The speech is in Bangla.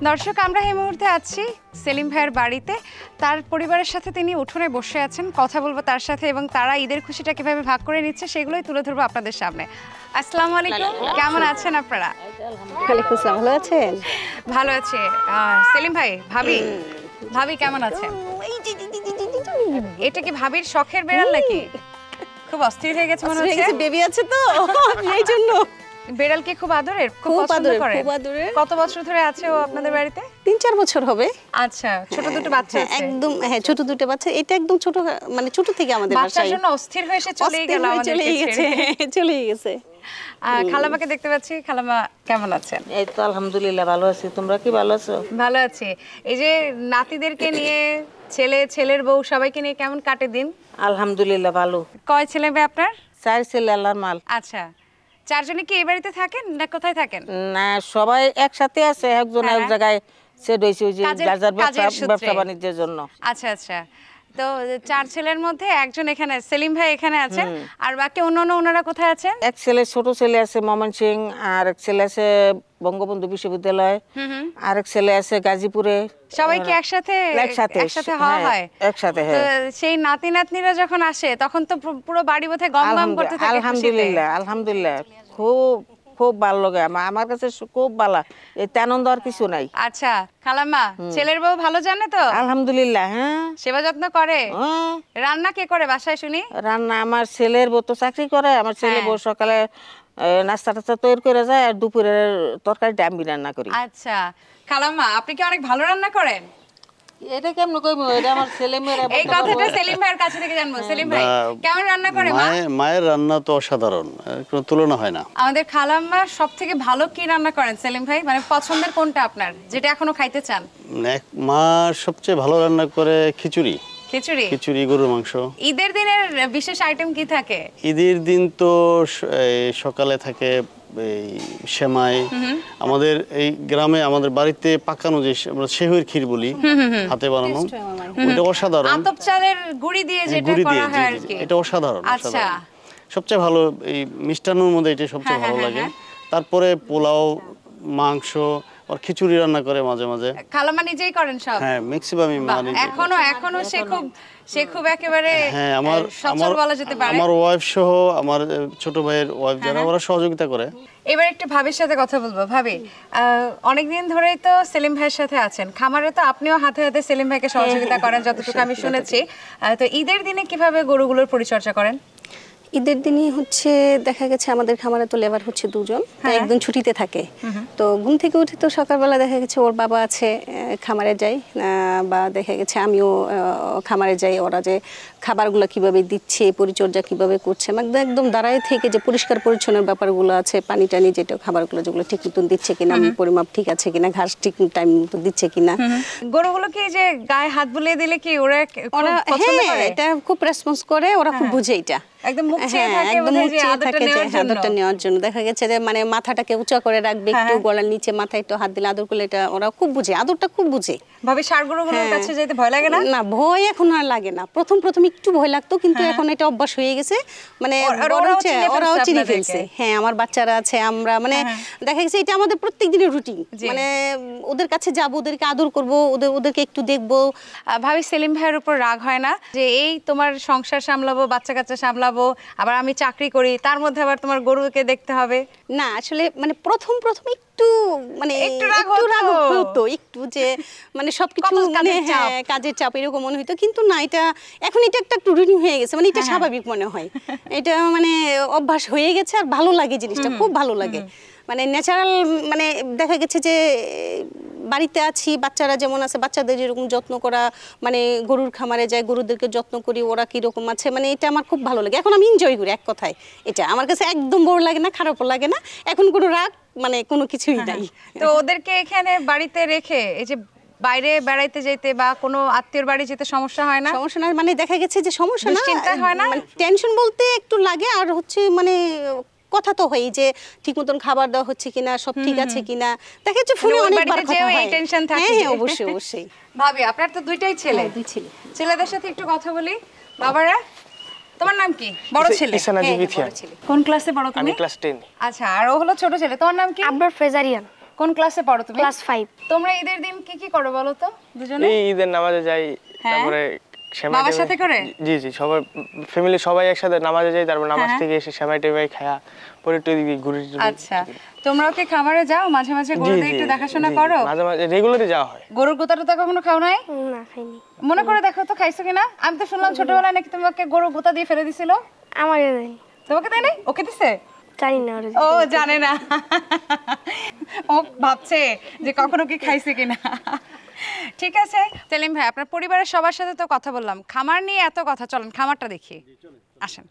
দর্শক, আমরা এই মুহূর্তে আছি সেলিম ভাইয়ের বাড়িতে। তার পরিবারের সাথে তিনি উঠোনে বসে আছেন, কথা বলবো তার সাথে এবং তারা ঈদের খুশিটা কিভাবে ভাগ করে নিচ্ছে সেগুলোই তুলে ধরবো আপনাদের সামনে। আসসালামু আলাইকুম, কেমন আছেন আপনারা? ওয়ালাইকুম আসসালাম, ভালো আছেন? ভালো আছে। সেলিম ভাই, ভাবি কেমন আছেন? এটা কি ভাবির শখের বেড়াল নাকি? খুব অস্থির হয়ে গেছে মনে হচ্ছে। বেবি আছে তো এই জন্য। বেড়াল কি খুব আদরের? খুব পছন্দ করে? খুব আদরের। কত বছর ধরে আছে ও আপনাদের বাড়িতে? 3-4 বছর হবে। আচ্ছা, ছোট দুটো বাচ্চা আছে? একদম, হ্যাঁ, ছোট দুটো বাচ্চা। এটা একদম ছোট, মানে ছোট থেকে আমাদের বাসায়। বাচ্চার জন্য অস্থির হয়ে এসে চলেই গেল আমাদের। চলেই গেছে। খালামাকে দেখতে পাচ্ছি। খালামা কেমন আছেন? এই তো আলহামদুলিল্লাহ ভালো আছি। তোমরা কি ভালো আছো? ভালো আছি। এই যে নাতিদেরকে নিয়ে, ছেলের বউ সবাইকে নিয়ে কেমন কাটে দিন? আলহামদুলিল্লাহ ভালো। কয় ছেলে মেয়ে আপনার? 4 ছেলে, আল্লাহর মাল। আচ্ছা, 4 জনে কি এই বাড়িতে থাকেন না কোথায় থাকেন? না, সবাই একসাথে আছে, একজন এক জায়গায় সেট হইছে ওই যে ব্যবসা বাণিজ্যের জন্য। আচ্ছা আচ্ছা, তো 4 ছেলের মধ্যে একজন এখানে, সেলিম ভাই এখানে আছেন, আর বাকি অন্যান্য ওনারা কোথায় আছেন? এক ছেলে, ছোট ছেলে আছে ময়মনসিং, আর এক ছেলে আছে বঙ্গবন্ধু বিশ্ববিদ্যালয়, আর এক ছেলে আছে গাজীপুরে। সবাই কি একসাথে হওয়া হয়? একসাথে। সেই নাতি নাতনিরা যখন আসে তখন তো পুরো বাড়ি বোধহয় গম গম করতে থাকে। আলহামদুলিল্লাহ খুব ভালো লাগে আমার কাছে, খুব ভালো। এতে আনন্দ আর কিছু নাই। আচ্ছা খালাম্মা, ছেলের বউ ভালো জানে তো? আলহামদুলিল্লাহ, হ্যাঁ। সেবা যত্ন করে? রান্না কে করে বাসায় শুনি? রান্না আমার ছেলের বউ তো চাকরি করে। আমার ছেলে বউ সকালে নাস্তা টাস্তা তৈরি করে যায়, আর দুপুরের তরকারিটা আমি রান্না করি। আচ্ছা খালাম্মা, আপনি কি অনেক ভালো রান্না করেন? এটা কেমন কইবো, এটা আমার ছেলে মেয়েরা। এই কথাটা সেলিম ভাইয়ের কাছে থেকে জানবো। সেলিম ভাই কেমন রান্না করে? মায়ের রান্না তো অসাধারণ, কোনো তুলনা হয় না। আমাদের খালাম্মা সবথেকে ভালো কি রান্না করেন সেলিম ভাই? মানে পছন্দের কোনটা আপনার, যেটা এখনো খাইতে চান? মা সবচেয়ে ভালো রান্না করে খিচুড়ি, গরুর মাংস। ঈদের দিনের বিশেষ আইটেম কি থাকে? ঈদের দিন তো সকালে থাকে এই সেমাই। আমাদের এই গ্রামে, আমাদের বাড়িতে পাকানো যে আমরা সেহুইর ক্ষীর বলি, হাতে বানানো, ওটা অসাধারণ। আতপ চালের গুঁড়ি দিয়ে যেটা করা হয় আর কি, এটা অসাধারণ। আচ্ছা, সবচেয়ে ভালো এই মিষ্টান্নর মধ্যে এটা সবচেয়ে ভালো লাগে। তারপরে পোলাও, মাংস আর খিচুড়ি রান্না করে মাঝে মাঝে। খালামা নিজেই করেন সব? হ্যাঁ, ম্যাক্সিমামই মা নিজে। এখনো সে খুব একেবারে হ্যাঁ, সচল বলা যেতে পারে। আমার ওয়াইফ সহ আমার ছোট ভাইয়ের ওয়াইফ যারা, ওরা সহযোগিতা করে। এবার একটু ভাবির সাথে কথা বলবো। ভাবি, অনেকদিন ধরেই তো সেলিম ভাইয়ের সাথে আছেন খামারে, তো আপনিও হাতে হাতে সেলিম ভাইকে সহযোগিতা করেন যতটুকু আমি শুনেছি। তো ঈদের দিনে কিভাবে গরুগুলোর পরিচর্যা করেন? ঈদের দিনই হচ্ছে দেখা গেছে আমাদের খামারে তো লেবার হচ্ছে 2 জন, একদম ছুটিতে থাকে। তো ঘুম থেকে উঠে তো সকালবেলা দেখা গেছে ওর বাবা আছে, খামারে যাই, বা দেখা গেছে আমিও খামারে যাই। ওরা যে খাবারগুলো কিভাবে দিচ্ছে, পরিচর্যা কিভাবে করছে, একদম দাঁড়ায় থেকে যে পরিষ্কার পরিচ্ছন্নের ব্যাপারগুলো আছে, পানি টানি যেটা খাবারগুলো যেগুলো ঠিক মতন দিচ্ছে কিনা, পরিমাপ ঠিক আছে কিনা, ঘাস ঠিক টাইম মতো দিচ্ছে কিনা। গরুগুলোকে যে গায়ে হাত বুলিয়ে দিলে কি ওরা পছন্দ করে? এটা খুব রেসপন্স করে, ওরা খুব বুঝে এটা। একদম মুখ চেয়ে থাকে যে আদরটা নেওয়ার জন্য। দেখা গেছে যে মানে মাথাটাকে উঁচা করে রাখবে, একটু গলার নিচে মাথায় একটু হাত দিলে আদর করলে, এটা ওরা খুব বুঝে, আদরটা খুব বুঝে। ভাবে ষাঁড় গরুগুলোর কাছে যেতে ভয় লাগে না? না, ভয় এখন আর লাগে না। প্রথম একটু ভয় লাগতো, কিন্তু এখন এটা অভ্যাস হয়ে গেছে। মানে ওরাও চিনে ফেলছে। হ্যাঁ, আমার বাচ্চারা আছে, আমরা মানে দেখা গেছে এটা আমাদের প্রত্যেক দিনের রুটিন। মানে ওদের কাছে যাবো, ওদেরকে আদর করবো, ওদেরকে একটু দেখবো। ভাবি, সেলিম ভাইয়ের উপর রাগ হয় না যে এই তোমার সংসার সামলাবো, বাচ্চা কাচ্চা সামলাবো, আবার আমি চাকরি করি, তার মধ্যে আবার তোমার গরুকে দেখতে হবে? না, আসলে মানে প্রথম একটু মানে একটু রাগ হতো, একটু যে মানে সবকিছু মানে কাজের চাপ এরকম মনে হইতো। কিন্তু না, এটা এখন এটা একটা রুটিন হয়ে গেছে, মানে এটা স্বাভাবিক মনে হয়। এটা মানে অভ্যাস হয়ে গেছে, আর ভালো লাগে জিনিসটা, খুব ভালো লাগে। মানে ন্যাচারাল, মানে দেখা গেছে যে বাড়িতে আছি, বাচ্চারা যেমন আছে, বাচ্চাদের যেরকম যত্ন করা, মানে গরুর খামারে যায়, গরুদেরকে যত্ন করি, ওরা কিরকম আছে, মানে এটা আমার খুব ভালো লাগে। এখন আমি এনজয় করি, এক কথায় এটা আমার কাছে একদম বোর লাগে না, খারাপও লাগে না। এখন কোনো রাগ মানে কোনো কিছুই নাই। তো ওদেরকে এখানে বাড়িতে রেখে এই যে বাইরে বেড়াইতে যেতে বা কোনো আত্মীয়র বাড়ি যেতে সমস্যা হয় না? সমস্যা না, মানে দেখা গেছে যে সমস্যা না, চিন্তা হয় না, টেনশন বলতে একটু লাগে। আর হচ্ছে মানে কথা তো হয় যে ঠিক মতন খাবার দেওয়া হচ্ছে কিনা, সব ঠিক আছে কিনা, দেখা যাচ্ছে ফোনে অনেকবার কথা হয়। হ্যাঁ, অবশ্যই। ভাবি, আপনার তো 2টাই ছেলে। 2 ছেলে। ছেলেদের সাথে একটু কথা বলি। বাবারা, তোমার নাম কি? বড় ছেলে কোন ক্লাসে পড়ো তুমি? আমি ক্লাস 10। আচ্ছা, আর ও হলো ছোট ছেলে, তোমার নাম কি? আবরার ফ্রেজারিয়ান। কোন ক্লাসে পড়ো তুমি? ক্লাস 5। তোমরা ঈদের দিন কি কি করো বলো তো দুজনে? এই ঈদের নামাজে যাই, হ্যাঁ? তারপরে সেমাই বাবার সাথে করে? জি জি, সবাই ফ্যামিলি সবাই একসাথে নামাজে যাই, তারপর নামাজ থেকে এসে সেমাই টেমাই খায়া পরে একটু এদিকে ঘুরে আচ্ছা, তোমরাও কি খামারে যাও মাঝে মাঝে? গরুদের একটু দেখাশোনা করো? মাঝে মাঝে রেগুলারই যাওয়া হয়। গরুর গোতাটা তো কখনো খাও নাই? না খাইনি। মনে করে দেখো তো খাইছো কিনা। আমি তো শুনলাম ছোটবেলায় নাকি তোমাকে গরু গোতা দিয়ে ফেলে দিছিল। আমার জানি তোমাকে তাই নাই? ওকে দিছে? জানি না ওরা। ও জানে না, ও ভাবছে যে কখনো কি খাইছে কিনা। ঠিক আছে সেলিম ভাই, আপনার পরিবারের সবার সাথে তো কথা বললাম, খামার নিয়ে এত কথা, চলেন খামারটা দেখি, আসেন।